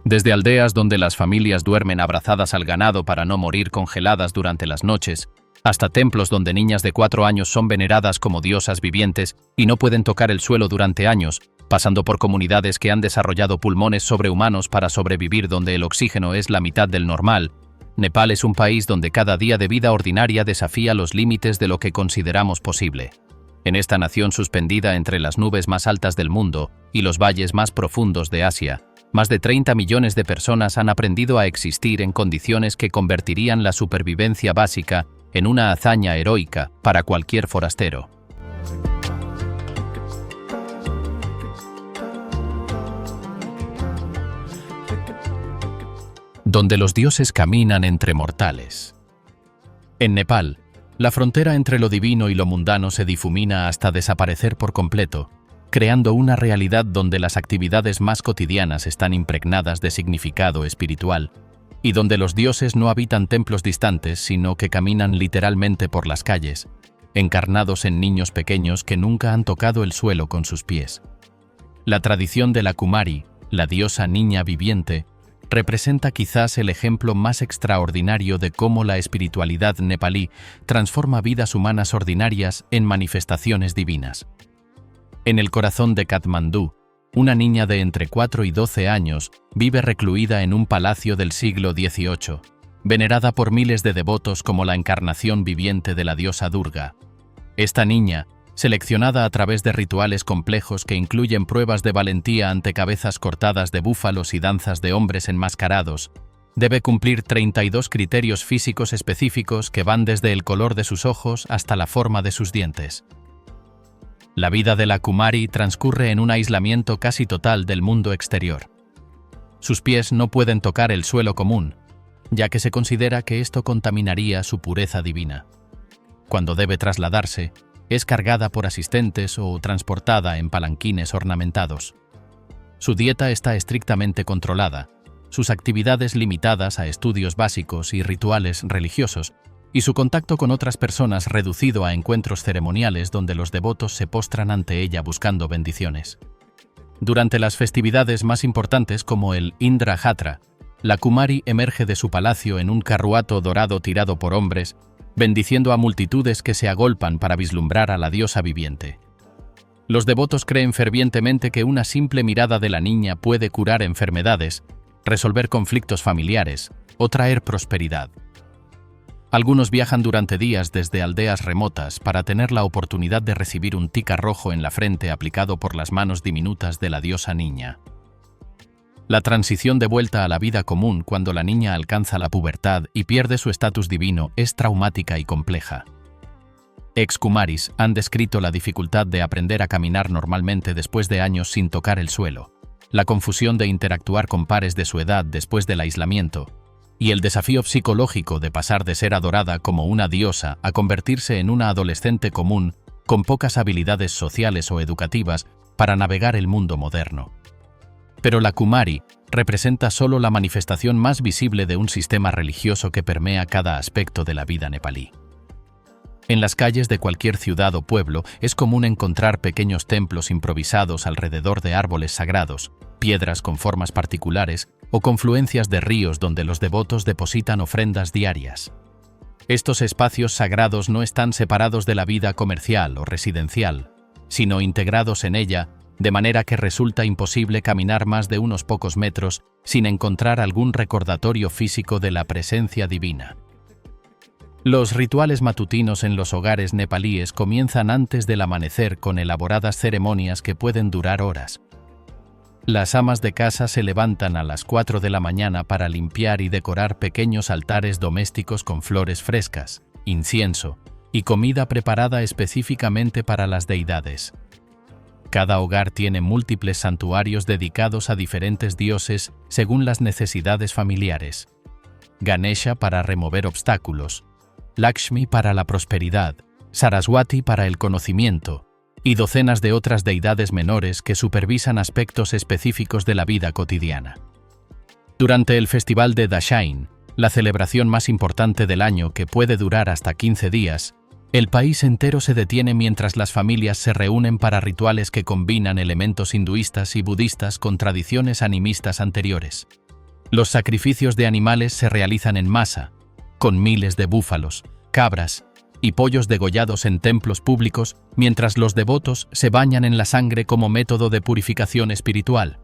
Desde aldeas donde las familias duermen abrazadas al ganado para no morir congeladas durante las noches, hasta templos donde niñas de 4 años son veneradas como diosas vivientes y no pueden tocar el suelo durante años, pasando por comunidades que han desarrollado pulmones sobrehumanos para sobrevivir donde el oxígeno es la mitad del normal. Nepal es un país donde cada día de vida ordinaria desafía los límites de lo que consideramos posible. En esta nación suspendida entre las nubes más altas del mundo y los valles más profundos de Asia, más de 30 millones de personas han aprendido a existir en condiciones que convertirían la supervivencia básica en una hazaña heroica para cualquier forastero. Donde los dioses caminan entre mortales. En Nepal, la frontera entre lo divino y lo mundano se difumina hasta desaparecer por completo, creando una realidad donde las actividades más cotidianas están impregnadas de significado espiritual, y donde los dioses no habitan templos distantes, sino que caminan literalmente por las calles, encarnados en niños pequeños que nunca han tocado el suelo con sus pies. La tradición de la Kumari, la diosa niña viviente, representa quizás el ejemplo más extraordinario de cómo la espiritualidad nepalí transforma vidas humanas ordinarias en manifestaciones divinas. En el corazón de Katmandú, una niña de entre 4 y 12 años vive recluida en un palacio del siglo XVIII, venerada por miles de devotos como la encarnación viviente de la diosa Durga. Esta niña, seleccionada a través de rituales complejos que incluyen pruebas de valentía ante cabezas cortadas de búfalos y danzas de hombres enmascarados, debe cumplir 32 criterios físicos específicos que van desde el color de sus ojos hasta la forma de sus dientes. La vida de la Kumari transcurre en un aislamiento casi total del mundo exterior. Sus pies no pueden tocar el suelo común, ya que se considera que esto contaminaría su pureza divina. Cuando debe trasladarse, es cargada por asistentes o transportada en palanquines ornamentados. Su dieta está estrictamente controlada, sus actividades limitadas a estudios básicos y rituales religiosos, y su contacto con otras personas reducido a encuentros ceremoniales donde los devotos se postran ante ella buscando bendiciones. Durante las festividades más importantes como el Indra Jatra, la Kumari emerge de su palacio en un carruato dorado tirado por hombres, bendiciendo a multitudes que se agolpan para vislumbrar a la diosa viviente. Los devotos creen fervientemente que una simple mirada de la niña puede curar enfermedades, resolver conflictos familiares o traer prosperidad. Algunos viajan durante días desde aldeas remotas para tener la oportunidad de recibir un tika rojo en la frente aplicado por las manos diminutas de la diosa niña. La transición de vuelta a la vida común cuando la niña alcanza la pubertad y pierde su estatus divino es traumática y compleja. Ex-kumaris han descrito la dificultad de aprender a caminar normalmente después de años sin tocar el suelo, la confusión de interactuar con pares de su edad después del aislamiento, y el desafío psicológico de pasar de ser adorada como una diosa a convertirse en una adolescente común con pocas habilidades sociales o educativas para navegar el mundo moderno. Pero la Kumari representa solo la manifestación más visible de un sistema religioso que permea cada aspecto de la vida nepalí. En las calles de cualquier ciudad o pueblo es común encontrar pequeños templos improvisados alrededor de árboles sagrados, piedras con formas particulares o confluencias de ríos donde los devotos depositan ofrendas diarias. Estos espacios sagrados no están separados de la vida comercial o residencial, sino integrados en ella, de manera que resulta imposible caminar más de unos pocos metros sin encontrar algún recordatorio físico de la presencia divina. Los rituales matutinos en los hogares nepalíes comienzan antes del amanecer con elaboradas ceremonias que pueden durar horas. Las amas de casa se levantan a las 4 de la mañana para limpiar y decorar pequeños altares domésticos con flores frescas, incienso y comida preparada específicamente para las deidades. Cada hogar tiene múltiples santuarios dedicados a diferentes dioses según las necesidades familiares. Ganesha para remover obstáculos, Lakshmi para la prosperidad, Saraswati para el conocimiento, y docenas de otras deidades menores que supervisan aspectos específicos de la vida cotidiana. Durante el festival de Dashain, la celebración más importante del año que puede durar hasta 15 días, el país entero se detiene mientras las familias se reúnen para rituales que combinan elementos hinduistas y budistas con tradiciones animistas anteriores. Los sacrificios de animales se realizan en masa, con miles de búfalos, cabras y pollos degollados en templos públicos, mientras los devotos se bañan en la sangre como método de purificación espiritual.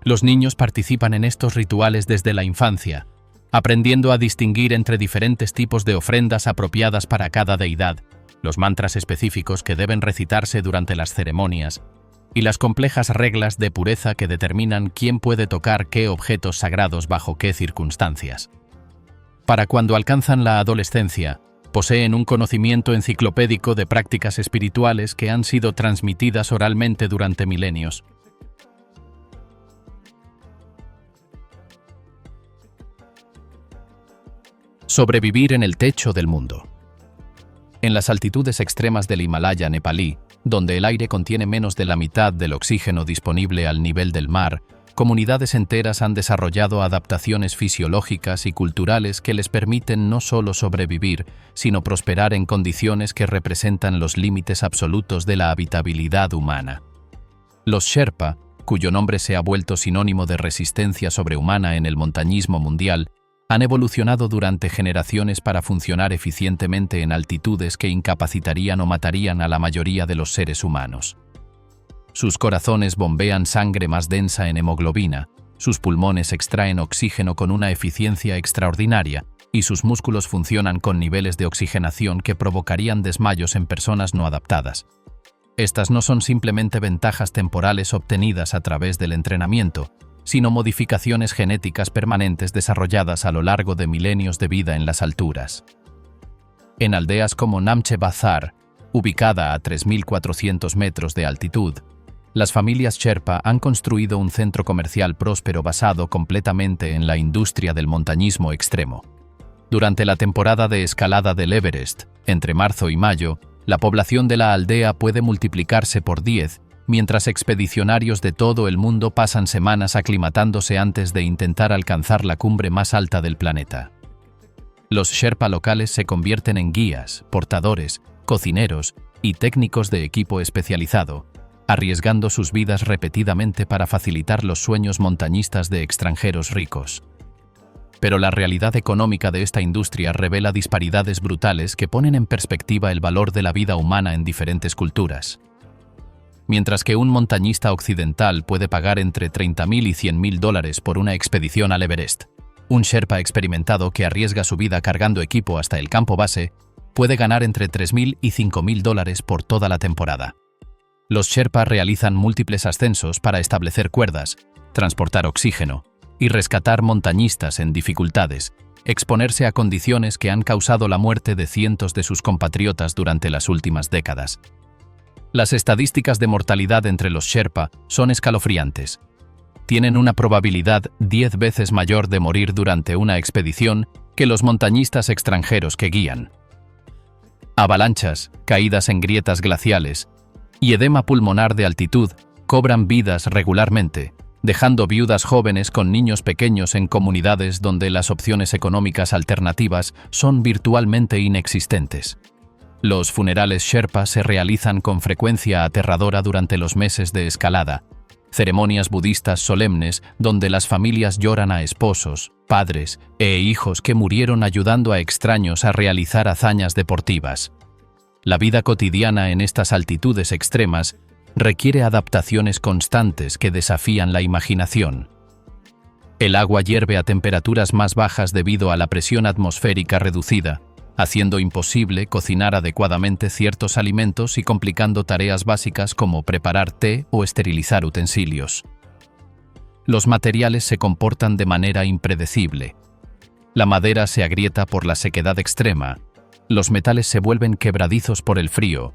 Los niños participan en estos rituales desde la infancia, aprendiendo a distinguir entre diferentes tipos de ofrendas apropiadas para cada deidad, los mantras específicos que deben recitarse durante las ceremonias, y las complejas reglas de pureza que determinan quién puede tocar qué objetos sagrados bajo qué circunstancias. Para cuando alcanzan la adolescencia, poseen un conocimiento enciclopédico de prácticas espirituales que han sido transmitidas oralmente durante milenios. Sobrevivir en el techo del mundo. En las altitudes extremas del Himalaya nepalí, donde el aire contiene menos de la mitad del oxígeno disponible al nivel del mar, comunidades enteras han desarrollado adaptaciones fisiológicas y culturales que les permiten no solo sobrevivir, sino prosperar en condiciones que representan los límites absolutos de la habitabilidad humana. Los Sherpa, cuyo nombre se ha vuelto sinónimo de resistencia sobrehumana en el montañismo mundial, han evolucionado durante generaciones para funcionar eficientemente en altitudes que incapacitarían o matarían a la mayoría de los seres humanos. Sus corazones bombean sangre más densa en hemoglobina, sus pulmones extraen oxígeno con una eficiencia extraordinaria y sus músculos funcionan con niveles de oxigenación que provocarían desmayos en personas no adaptadas. Estas no son simplemente ventajas temporales obtenidas a través del entrenamiento, sino modificaciones genéticas permanentes desarrolladas a lo largo de milenios de vida en las alturas. En aldeas como Namche Bazar, ubicada a 3.400 metros de altitud, las familias Sherpa han construido un centro comercial próspero basado completamente en la industria del montañismo extremo. Durante la temporada de escalada del Everest, entre marzo y mayo, la población de la aldea puede multiplicarse por 10, mientras expedicionarios de todo el mundo pasan semanas aclimatándose antes de intentar alcanzar la cumbre más alta del planeta. Los Sherpa locales se convierten en guías, portadores, cocineros y técnicos de equipo especializado, arriesgando sus vidas repetidamente para facilitar los sueños montañistas de extranjeros ricos. Pero la realidad económica de esta industria revela disparidades brutales que ponen en perspectiva el valor de la vida humana en diferentes culturas. Mientras que un montañista occidental puede pagar entre $30.000 y $100.000 por una expedición al Everest, un Sherpa experimentado que arriesga su vida cargando equipo hasta el campo base puede ganar entre $3.000 y $5.000 por toda la temporada. Los Sherpa realizan múltiples ascensos para establecer cuerdas, transportar oxígeno y rescatar montañistas en dificultades, exponerse a condiciones que han causado la muerte de cientos de sus compatriotas durante las últimas décadas. Las estadísticas de mortalidad entre los Sherpa son escalofriantes. Tienen una probabilidad 10 veces mayor de morir durante una expedición que los montañistas extranjeros que guían. Avalanchas, caídas en grietas glaciales y edema pulmonar de altitud cobran vidas regularmente, dejando viudas jóvenes con niños pequeños en comunidades donde las opciones económicas alternativas son virtualmente inexistentes. Los funerales Sherpa se realizan con frecuencia aterradora durante los meses de escalada, ceremonias budistas solemnes donde las familias lloran a esposos, padres e hijos que murieron ayudando a extraños a realizar hazañas deportivas. La vida cotidiana en estas altitudes extremas requiere adaptaciones constantes que desafían la imaginación. El agua hierve a temperaturas más bajas debido a la presión atmosférica reducida, haciendo imposible cocinar adecuadamente ciertos alimentos y complicando tareas básicas como preparar té o esterilizar utensilios. Los materiales se comportan de manera impredecible. La madera se agrieta por la sequedad extrema, los metales se vuelven quebradizos por el frío,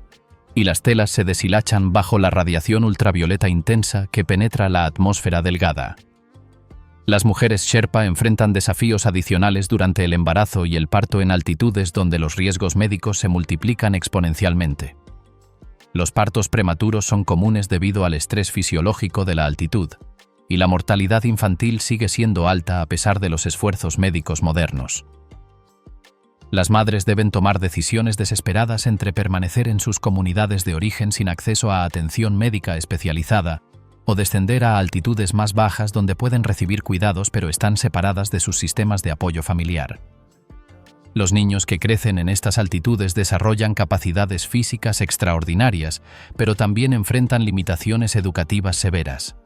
y las telas se deshilachan bajo la radiación ultravioleta intensa que penetra la atmósfera delgada. Las mujeres Sherpa enfrentan desafíos adicionales durante el embarazo y el parto en altitudes donde los riesgos médicos se multiplican exponencialmente. Los partos prematuros son comunes debido al estrés fisiológico de la altitud, y la mortalidad infantil sigue siendo alta a pesar de los esfuerzos médicos modernos. Las madres deben tomar decisiones desesperadas entre permanecer en sus comunidades de origen sin acceso a atención médica especializada o descender a altitudes más bajas donde pueden recibir cuidados pero están separadas de sus sistemas de apoyo familiar. Los niños que crecen en estas altitudes desarrollan capacidades físicas extraordinarias, pero también enfrentan limitaciones educativas severas.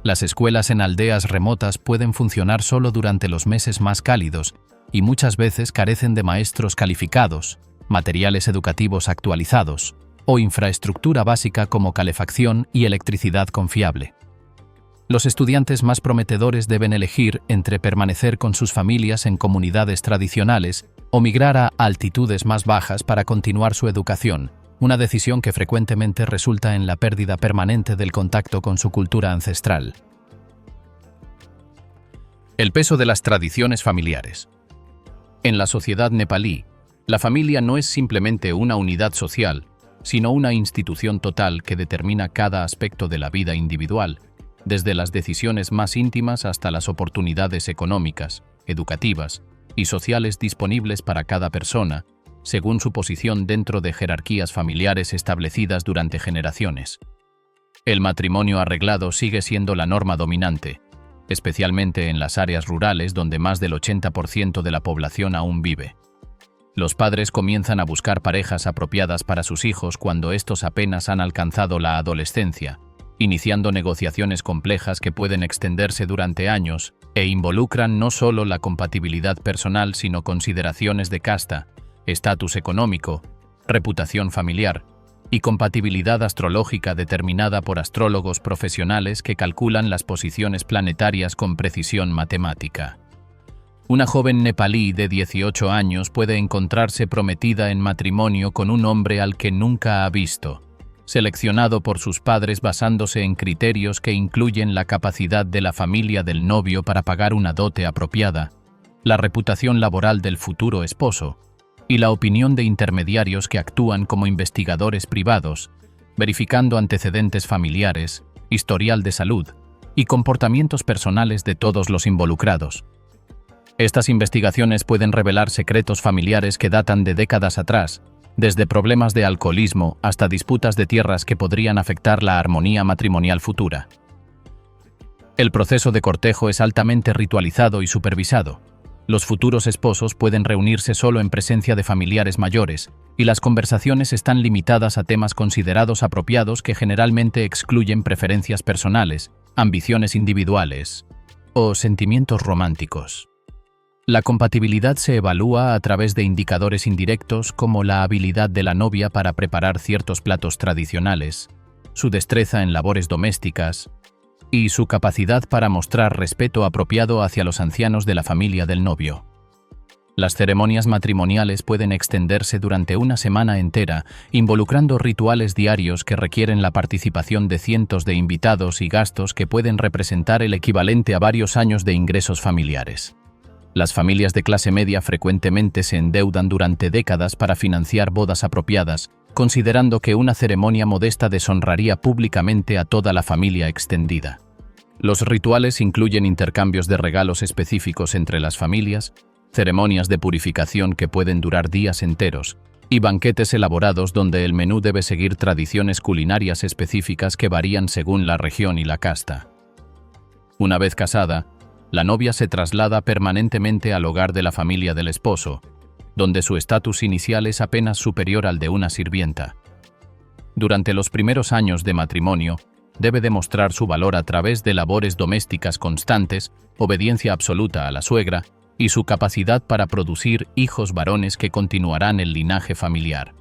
Las escuelas en aldeas remotas pueden funcionar solo durante los meses más cálidos y muchas veces carecen de maestros calificados, materiales educativos actualizados o infraestructura básica como calefacción y electricidad confiable. Los estudiantes más prometedores deben elegir entre permanecer con sus familias en comunidades tradicionales o migrar a altitudes más bajas para continuar su educación, una decisión que frecuentemente resulta en la pérdida permanente del contacto con su cultura ancestral. El peso de las tradiciones familiares. En la sociedad nepalí, la familia no es simplemente una unidad social, sino una institución total que determina cada aspecto de la vida individual, desde las decisiones más íntimas hasta las oportunidades económicas, educativas y sociales disponibles para cada persona, según su posición dentro de jerarquías familiares establecidas durante generaciones. El matrimonio arreglado sigue siendo la norma dominante, especialmente en las áreas rurales donde más del 80% de la población aún vive. Los padres comienzan a buscar parejas apropiadas para sus hijos cuando estos apenas han alcanzado la adolescencia, iniciando negociaciones complejas que pueden extenderse durante años e involucran no solo la compatibilidad personal sino consideraciones de casta, estatus económico, reputación familiar y compatibilidad astrológica determinada por astrólogos profesionales que calculan las posiciones planetarias con precisión matemática. Una joven nepalí de 18 años puede encontrarse prometida en matrimonio con un hombre al que nunca ha visto, seleccionado por sus padres basándose en criterios que incluyen la capacidad de la familia del novio para pagar una dote apropiada, la reputación laboral del futuro esposo y la opinión de intermediarios que actúan como investigadores privados, verificando antecedentes familiares, historial de salud y comportamientos personales de todos los involucrados. Estas investigaciones pueden revelar secretos familiares que datan de décadas atrás, desde problemas de alcoholismo hasta disputas de tierras que podrían afectar la armonía matrimonial futura. El proceso de cortejo es altamente ritualizado y supervisado. Los futuros esposos pueden reunirse solo en presencia de familiares mayores, y las conversaciones están limitadas a temas considerados apropiados que generalmente excluyen preferencias personales, ambiciones individuales o sentimientos románticos. La compatibilidad se evalúa a través de indicadores indirectos como la habilidad de la novia para preparar ciertos platos tradicionales, su destreza en labores domésticas y su capacidad para mostrar respeto apropiado hacia los ancianos de la familia del novio. Las ceremonias matrimoniales pueden extenderse durante una semana entera, involucrando rituales diarios que requieren la participación de cientos de invitados y gastos que pueden representar el equivalente a varios años de ingresos familiares. Las familias de clase media frecuentemente se endeudan durante décadas para financiar bodas apropiadas, considerando que una ceremonia modesta deshonraría públicamente a toda la familia extendida. Los rituales incluyen intercambios de regalos específicos entre las familias, ceremonias de purificación que pueden durar días enteros, y banquetes elaborados donde el menú debe seguir tradiciones culinarias específicas que varían según la región y la casta. Una vez casada, la novia se traslada permanentemente al hogar de la familia del esposo, donde su estatus inicial es apenas superior al de una sirvienta. Durante los primeros años de matrimonio, debe demostrar su valor a través de labores domésticas constantes, obediencia absoluta a la suegra y su capacidad para producir hijos varones que continuarán el linaje familiar.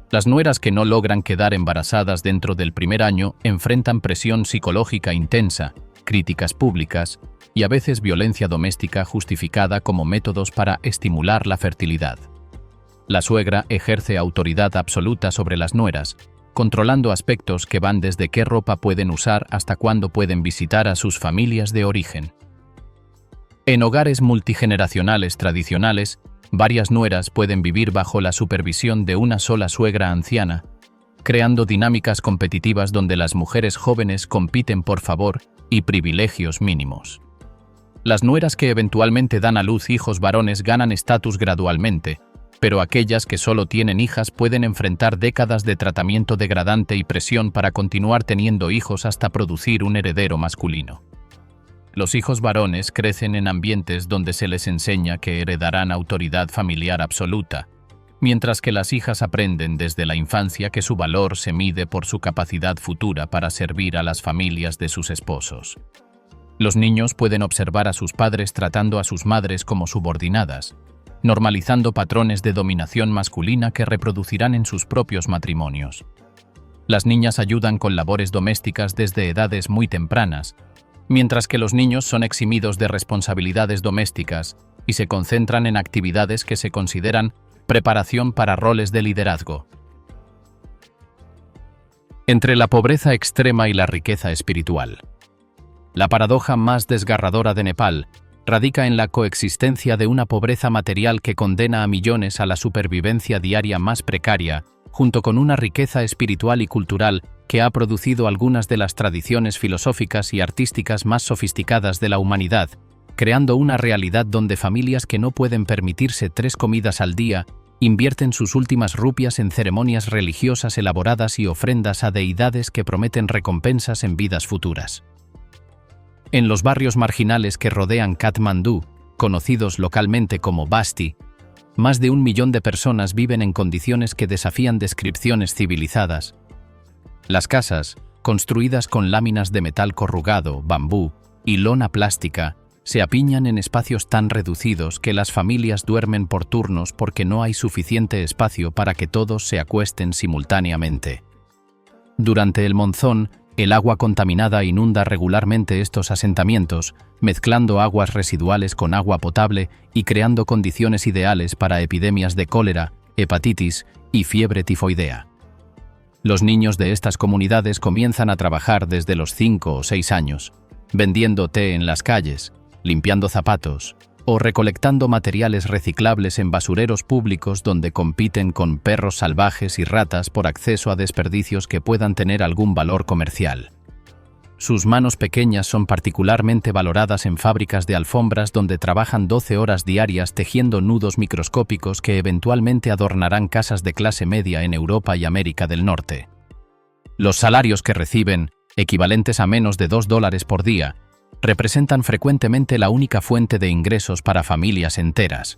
Las nueras que no logran quedar embarazadas dentro del primer año enfrentan presión psicológica intensa, críticas públicas y a veces violencia doméstica justificada como métodos para estimular la fertilidad. La suegra ejerce autoridad absoluta sobre las nueras, controlando aspectos que van desde qué ropa pueden usar hasta cuándo pueden visitar a sus familias de origen. En hogares multigeneracionales tradicionales, varias nueras pueden vivir bajo la supervisión de una sola suegra anciana, creando dinámicas competitivas donde las mujeres jóvenes compiten por favor y privilegios mínimos. Las nueras que eventualmente dan a luz hijos varones ganan estatus gradualmente, pero aquellas que solo tienen hijas pueden enfrentar décadas de tratamiento degradante y presión para continuar teniendo hijos hasta producir un heredero masculino. Los hijos varones crecen en ambientes donde se les enseña que heredarán autoridad familiar absoluta, mientras que las hijas aprenden desde la infancia que su valor se mide por su capacidad futura para servir a las familias de sus esposos. Los niños pueden observar a sus padres tratando a sus madres como subordinadas, normalizando patrones de dominación masculina que reproducirán en sus propios matrimonios. Las niñas ayudan con labores domésticas desde edades muy tempranas, mientras que los niños son eximidos de responsabilidades domésticas y se concentran en actividades que se consideran preparación para roles de liderazgo. Entre la pobreza extrema y la riqueza espiritual. La paradoja más desgarradora de Nepal radica en la coexistencia de una pobreza material que condena a millones a la supervivencia diaria más precaria, junto con una riqueza espiritual y cultural que ha producido algunas de las tradiciones filosóficas y artísticas más sofisticadas de la humanidad, creando una realidad donde familias que no pueden permitirse 3 comidas al día invierten sus últimas rupias en ceremonias religiosas elaboradas y ofrendas a deidades que prometen recompensas en vidas futuras. En los barrios marginales que rodean Katmandú, conocidos localmente como Basti, más de 1 millón de personas viven en condiciones que desafían descripciones civilizadas. Las casas, construidas con láminas de metal corrugado, bambú y lona plástica, se apiñan en espacios tan reducidos que las familias duermen por turnos porque no hay suficiente espacio para que todos se acuesten simultáneamente. Durante el monzón, el agua contaminada inunda regularmente estos asentamientos, mezclando aguas residuales con agua potable y creando condiciones ideales para epidemias de cólera, hepatitis y fiebre tifoidea. Los niños de estas comunidades comienzan a trabajar desde los 5 o 6 años, vendiendo té en las calles, limpiando zapatos o recolectando materiales reciclables en basureros públicos donde compiten con perros salvajes y ratas por acceso a desperdicios que puedan tener algún valor comercial. Sus manos pequeñas son particularmente valoradas en fábricas de alfombras donde trabajan 12 horas diarias tejiendo nudos microscópicos que eventualmente adornarán casas de clase media en Europa y América del Norte. Los salarios que reciben, equivalentes a menos de $2 por día, representan frecuentemente la única fuente de ingresos para familias enteras.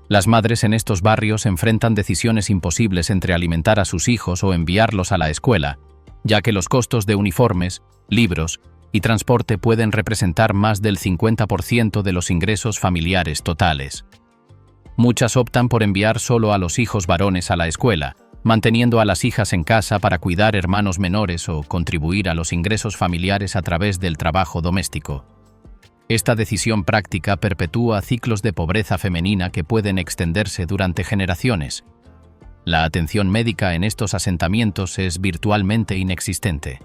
Las madres en estos barrios enfrentan decisiones imposibles entre alimentar a sus hijos o enviarlos a la escuela, ya que los costos de uniformes, libros y transporte pueden representar más del 50% de los ingresos familiares totales. Muchas optan por enviar solo a los hijos varones a la escuela, manteniendo a las hijas en casa para cuidar hermanos menores o contribuir a los ingresos familiares a través del trabajo doméstico. Esta decisión práctica perpetúa ciclos de pobreza femenina que pueden extenderse durante generaciones. La atención médica en estos asentamientos es virtualmente inexistente.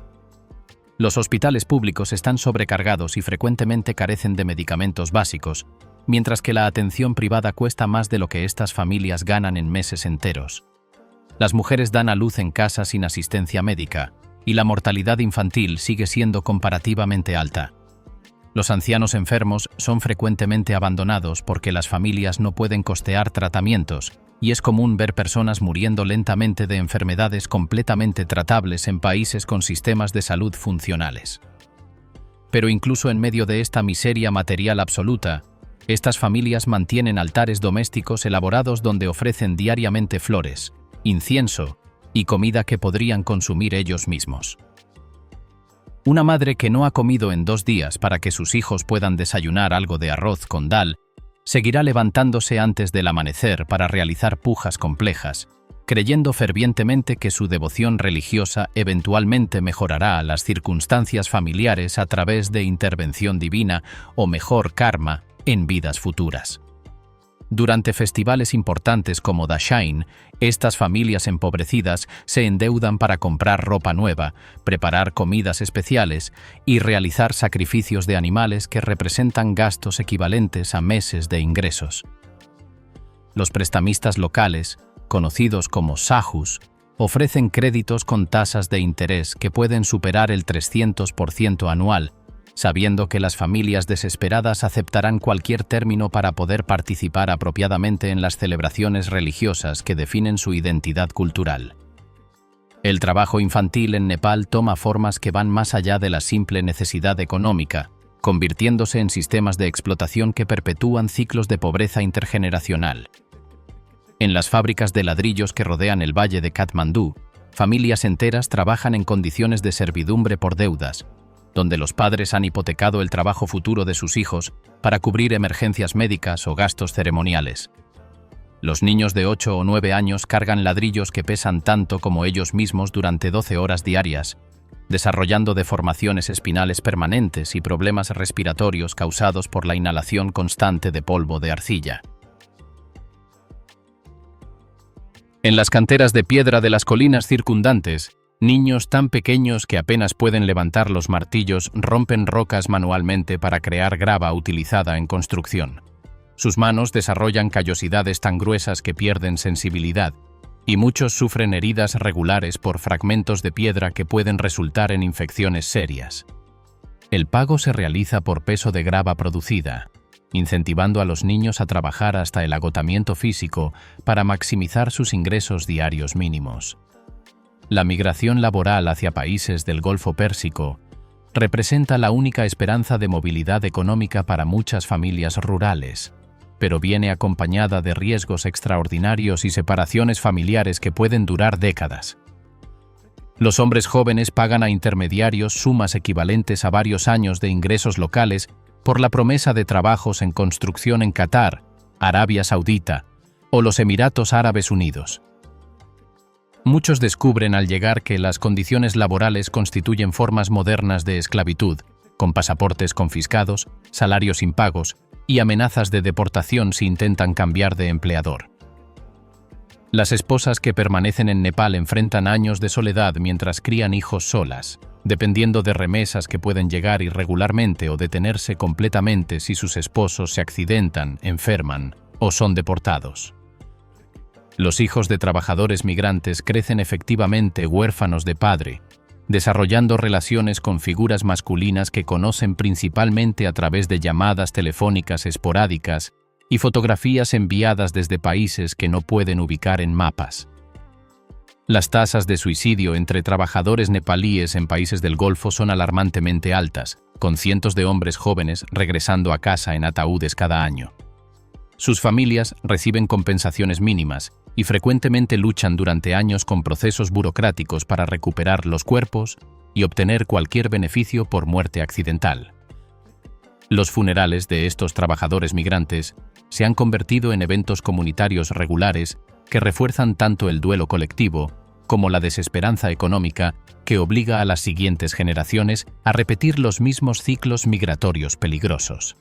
Los hospitales públicos están sobrecargados y frecuentemente carecen de medicamentos básicos, mientras que la atención privada cuesta más de lo que estas familias ganan en meses enteros. Las mujeres dan a luz en casa sin asistencia médica, y la mortalidad infantil sigue siendo comparativamente alta. Los ancianos enfermos son frecuentemente abandonados porque las familias no pueden costear tratamientos, y es común ver personas muriendo lentamente de enfermedades completamente tratables en países con sistemas de salud funcionales. Pero incluso en medio de esta miseria material absoluta, estas familias mantienen altares domésticos elaborados donde ofrecen diariamente flores, incienso y comida que podrían consumir ellos mismos. Una madre que no ha comido en 2 días para que sus hijos puedan desayunar algo de arroz con dal, seguirá levantándose antes del amanecer para realizar pujas complejas, creyendo fervientemente que su devoción religiosa eventualmente mejorará las circunstancias familiares a través de intervención divina o mejor karma en vidas futuras. Durante festivales importantes como Dashain, estas familias empobrecidas se endeudan para comprar ropa nueva, preparar comidas especiales y realizar sacrificios de animales que representan gastos equivalentes a meses de ingresos. Los prestamistas locales, conocidos como sahus, ofrecen créditos con tasas de interés que pueden superar el 300% anual, sabiendo que las familias desesperadas aceptarán cualquier término para poder participar apropiadamente en las celebraciones religiosas que definen su identidad cultural. El trabajo infantil en Nepal toma formas que van más allá de la simple necesidad económica, convirtiéndose en sistemas de explotación que perpetúan ciclos de pobreza intergeneracional. En las fábricas de ladrillos que rodean el valle de Katmandú, familias enteras trabajan en condiciones de servidumbre por deudas, donde los padres han hipotecado el trabajo futuro de sus hijos para cubrir emergencias médicas o gastos ceremoniales. Los niños de 8 o 9 años cargan ladrillos que pesan tanto como ellos mismos durante 12 horas diarias, desarrollando deformaciones espinales permanentes y problemas respiratorios causados por la inhalación constante de polvo de arcilla. En las canteras de piedra de las colinas circundantes, niños tan pequeños que apenas pueden levantar los martillos rompen rocas manualmente para crear grava utilizada en construcción. Sus manos desarrollan callosidades tan gruesas que pierden sensibilidad, y muchos sufren heridas regulares por fragmentos de piedra que pueden resultar en infecciones serias. El pago se realiza por peso de grava producida, incentivando a los niños a trabajar hasta el agotamiento físico para maximizar sus ingresos diarios mínimos. La migración laboral hacia países del Golfo Pérsico representa la única esperanza de movilidad económica para muchas familias rurales, pero viene acompañada de riesgos extraordinarios y separaciones familiares que pueden durar décadas. Los hombres jóvenes pagan a intermediarios sumas equivalentes a varios años de ingresos locales por la promesa de trabajos en construcción en Qatar, Arabia Saudita o los Emiratos Árabes Unidos. Muchos descubren al llegar que las condiciones laborales constituyen formas modernas de esclavitud, con pasaportes confiscados, salarios impagos y amenazas de deportación si intentan cambiar de empleador. Las esposas que permanecen en Nepal enfrentan años de soledad mientras crían hijos solas, dependiendo de remesas que pueden llegar irregularmente o detenerse completamente si sus esposos se accidentan, enferman o son deportados. Los hijos de trabajadores migrantes crecen efectivamente huérfanos de padre, desarrollando relaciones con figuras masculinas que conocen principalmente a través de llamadas telefónicas esporádicas y fotografías enviadas desde países que no pueden ubicar en mapas. Las tasas de suicidio entre trabajadores nepalíes en países del Golfo son alarmantemente altas, con cientos de hombres jóvenes regresando a casa en ataúdes cada año. Sus familias reciben compensaciones mínimas y frecuentemente luchan durante años con procesos burocráticos para recuperar los cuerpos y obtener cualquier beneficio por muerte accidental. Los funerales de estos trabajadores migrantes se han convertido en eventos comunitarios regulares que refuerzan tanto el duelo colectivo como la desesperanza económica que obliga a las siguientes generaciones a repetir los mismos ciclos migratorios peligrosos.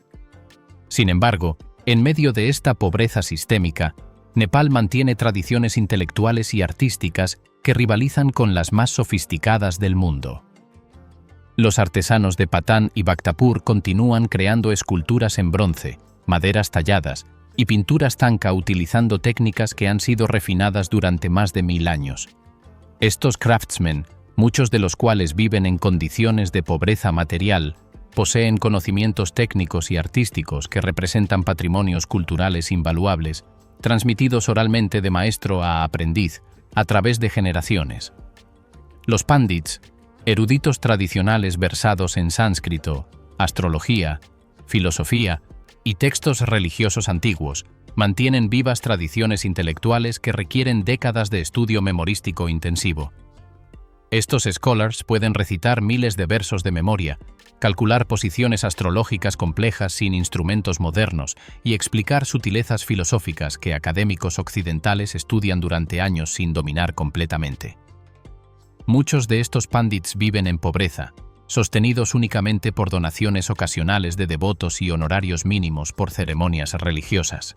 Sin embargo, en medio de esta pobreza sistémica, Nepal mantiene tradiciones intelectuales y artísticas que rivalizan con las más sofisticadas del mundo. Los artesanos de Patan y Bhaktapur continúan creando esculturas en bronce, maderas talladas y pinturas tanka utilizando técnicas que han sido refinadas durante más de 1000 años. Estos craftsmen, muchos de los cuales viven en condiciones de pobreza material, poseen conocimientos técnicos y artísticos que representan patrimonios culturales invaluables, transmitidos oralmente de maestro a aprendiz, a través de generaciones. Los pandits, eruditos tradicionales versados en sánscrito, astrología, filosofía y textos religiosos antiguos, mantienen vivas tradiciones intelectuales que requieren décadas de estudio memorístico intensivo. Estos scholars pueden recitar miles de versos de memoria, calcular posiciones astrológicas complejas sin instrumentos modernos y explicar sutilezas filosóficas que académicos occidentales estudian durante años sin dominar completamente. Muchos de estos pandits viven en pobreza, sostenidos únicamente por donaciones ocasionales de devotos y honorarios mínimos por ceremonias religiosas.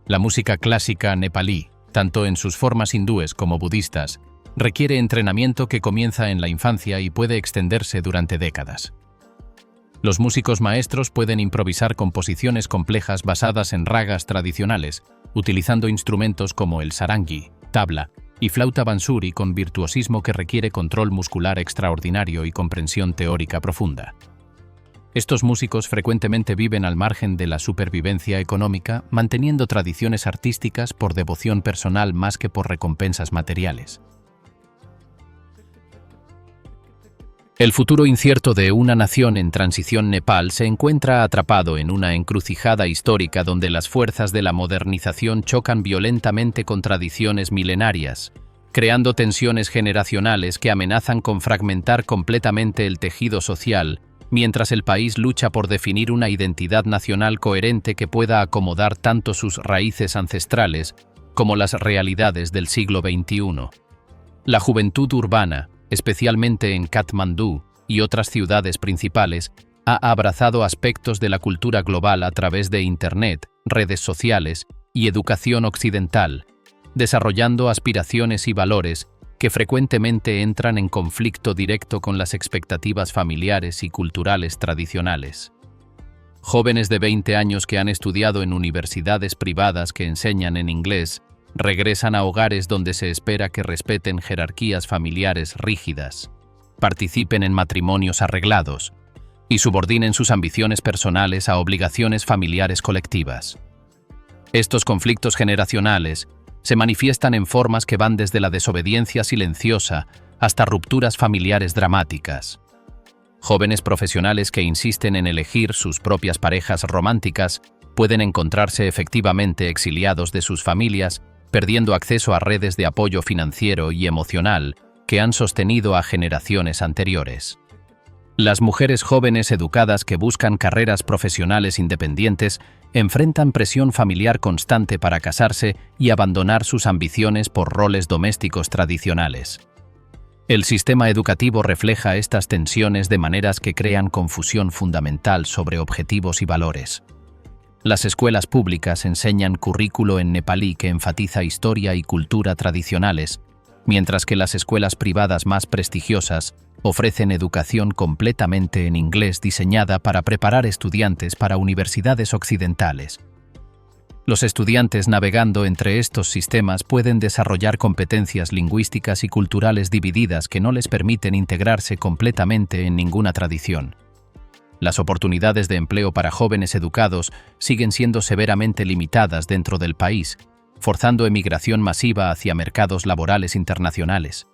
La música clásica nepalí, tanto en sus formas hindúes como budistas, requiere entrenamiento que comienza en la infancia y puede extenderse durante décadas. Los músicos maestros pueden improvisar composiciones complejas basadas en ragas tradicionales, utilizando instrumentos como el sarangi, tabla y flauta bansuri con virtuosismo que requiere control muscular extraordinario y comprensión teórica profunda. Estos músicos frecuentemente viven al margen de la supervivencia económica, manteniendo tradiciones artísticas por devoción personal más que por recompensas materiales. El futuro incierto de una nación en transición, Nepal, se encuentra atrapado en una encrucijada histórica donde las fuerzas de la modernización chocan violentamente con tradiciones milenarias, creando tensiones generacionales que amenazan con fragmentar completamente el tejido social, mientras el país lucha por definir una identidad nacional coherente que pueda acomodar tanto sus raíces ancestrales como las realidades del siglo XXI. La juventud urbana, especialmente en Katmandú y otras ciudades principales, ha abrazado aspectos de la cultura global a través de Internet, redes sociales y educación occidental, desarrollando aspiraciones y valores que frecuentemente entran en conflicto directo con las expectativas familiares y culturales tradicionales. Jóvenes de 20 años que han estudiado en universidades privadas que enseñan en inglés regresan a hogares donde se espera que respeten jerarquías familiares rígidas, participen en matrimonios arreglados y subordinen sus ambiciones personales a obligaciones familiares colectivas. Estos conflictos generacionales se manifiestan en formas que van desde la desobediencia silenciosa hasta rupturas familiares dramáticas. Jóvenes profesionales que insisten en elegir sus propias parejas románticas pueden encontrarse efectivamente exiliados de sus familias, perdiendo acceso a redes de apoyo financiero y emocional que han sostenido a generaciones anteriores. Las mujeres jóvenes educadas que buscan carreras profesionales independientes enfrentan presión familiar constante para casarse y abandonar sus ambiciones por roles domésticos tradicionales. El sistema educativo refleja estas tensiones de maneras que crean confusión fundamental sobre objetivos y valores. Las escuelas públicas enseñan currículo en nepalí que enfatiza historia y cultura tradicionales, mientras que las escuelas privadas más prestigiosas ofrecen educación completamente en inglés diseñada para preparar estudiantes para universidades occidentales. Los estudiantes navegando entre estos sistemas pueden desarrollar competencias lingüísticas y culturales divididas que no les permiten integrarse completamente en ninguna tradición. Las oportunidades de empleo para jóvenes educados siguen siendo severamente limitadas dentro del país, forzando emigración masiva hacia mercados laborales internacionales.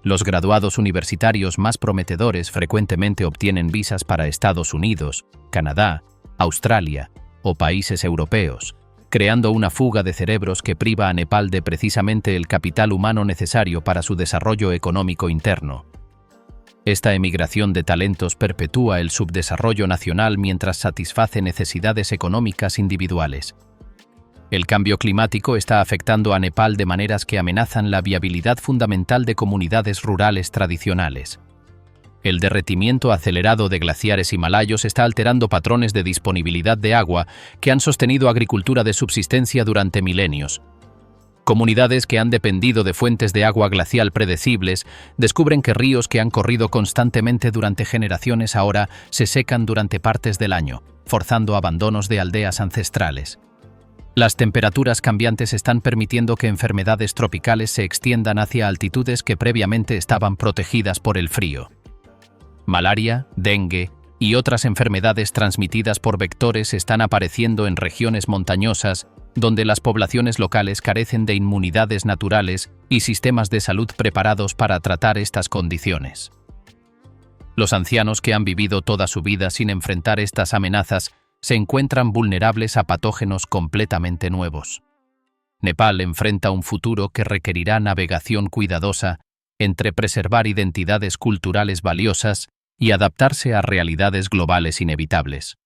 Los graduados universitarios más prometedores frecuentemente obtienen visas para Estados Unidos, Canadá, Australia o países europeos, creando una fuga de cerebros que priva a Nepal de precisamente el capital humano necesario para su desarrollo económico interno. Esta emigración de talentos perpetúa el subdesarrollo nacional mientras satisface necesidades económicas individuales. El cambio climático está afectando a Nepal de maneras que amenazan la viabilidad fundamental de comunidades rurales tradicionales. El derretimiento acelerado de glaciares himalayos está alterando patrones de disponibilidad de agua que han sostenido agricultura de subsistencia durante milenios. Comunidades que han dependido de fuentes de agua glacial predecibles descubren que ríos que han corrido constantemente durante generaciones ahora se secan durante partes del año, forzando abandonos de aldeas ancestrales. Las temperaturas cambiantes están permitiendo que enfermedades tropicales se extiendan hacia altitudes que previamente estaban protegidas por el frío. Malaria, dengue y otras enfermedades transmitidas por vectores están apareciendo en regiones montañosas donde las poblaciones locales carecen de inmunidades naturales y sistemas de salud preparados para tratar estas condiciones. Los ancianos que han vivido toda su vida sin enfrentar estas amenazas se encuentran vulnerables a patógenos completamente nuevos. Nepal enfrenta un futuro que requerirá navegación cuidadosa entre preservar identidades culturales valiosas y adaptarse a realidades globales inevitables.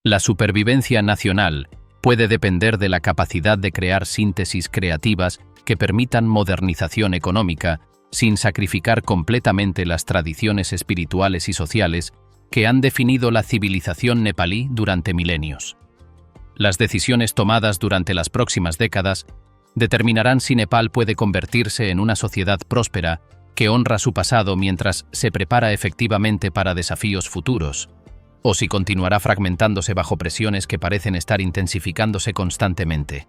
La supervivencia nacional puede depender de la capacidad de crear síntesis creativas que permitan modernización económica sin sacrificar completamente las tradiciones espirituales y sociales que han definido la civilización nepalí durante milenios. Las decisiones tomadas durante las próximas décadas determinarán si Nepal puede convertirse en una sociedad próspera que honra su pasado mientras se prepara efectivamente para desafíos futuros, o si continuará fragmentándose bajo presiones que parecen estar intensificándose constantemente.